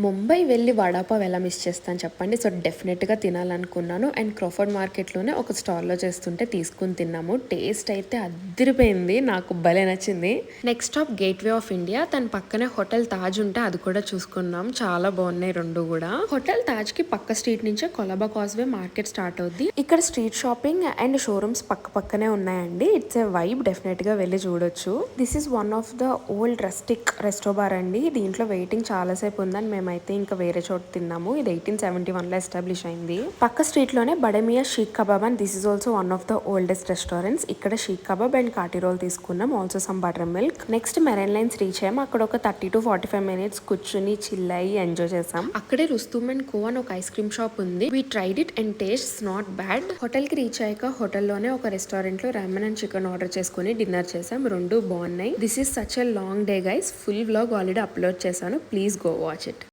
ముంబై వెళ్ళి వడాపావ్ ఎలా మిస్ చేస్తాను చెప్పండి. సో డెఫినెట్గా తినాలనుకున్నాను. అండ్ క్రాఫర్డ్ మార్కెట్లోనే ఒక స్టాల్లో చేస్తుంటే తీసుకుని తిన్నాము. టేస్ట్ అయితే అదిరిపోయింది, నాకు భలే నచ్చింది. Next stop gateway of India. తన పక్కనే హోటల్ తాజ్ ఉంటే అది కూడా చూసుకున్నాం. చాలా బాగున్నాయి రెండు కూడా. హోటల్ తాజ్ కి పక్క స్ట్రీట్ నుంచే కొలబా కాజ్వే మార్కెట్ స్టార్ట్ అవుద్ది. ఇక్కడ స్ట్రీట్ షాపింగ్ అండ్ షోరూమ్స్ పక్క పక్కనే ఉన్నాయండి. ఇట్స్ ఏ వైబ్, డెఫినెట్ గా వెళ్ళి చూడొచ్చు. This is one of the old rustic resto bar అండి. దీంట్లో వెయిటింగ్ చాలా సేపు ఉందని మేమైతే ఇంకా వేరే చోట తిన్నాము. ఇది 1871 లో ఎస్టాబ్లిష్ అయింది. పక్క స్ట్రీట్ లోనే Bademiya seekh kebab and this is also one of the oldest restaurants. ఇక్కడ seekh kebab and kathi roll తీసుకున్నాం, also some buttermilk. Next Marine Lines reach అయ్యాం. అక్కడ ఒక 30 to 45 మినిట్స్ కూర్చుని చిల్ అయ్యి ఎంజాయ్ చేసాం. అక్కడే రుస్తుమ్ అండ్ కో అని ఒక ఐస్ క్రీమ్ షాప్ ఉంది. We tried it and taste not bad. Hotel కి రీచ్ అయ్యాక హోటల్లోనే ఒక రెస్టారెంట్ లో రామన్ అండ్ చికెన్ ఆర్డర్ చేసుకుని డిన్నర్ చేసాం. రెండు బాగున్నాయి. This is such a long day guys. Full vlog already upload చేశాను, ప్లీజ్ గో వాచ్ ఇట్.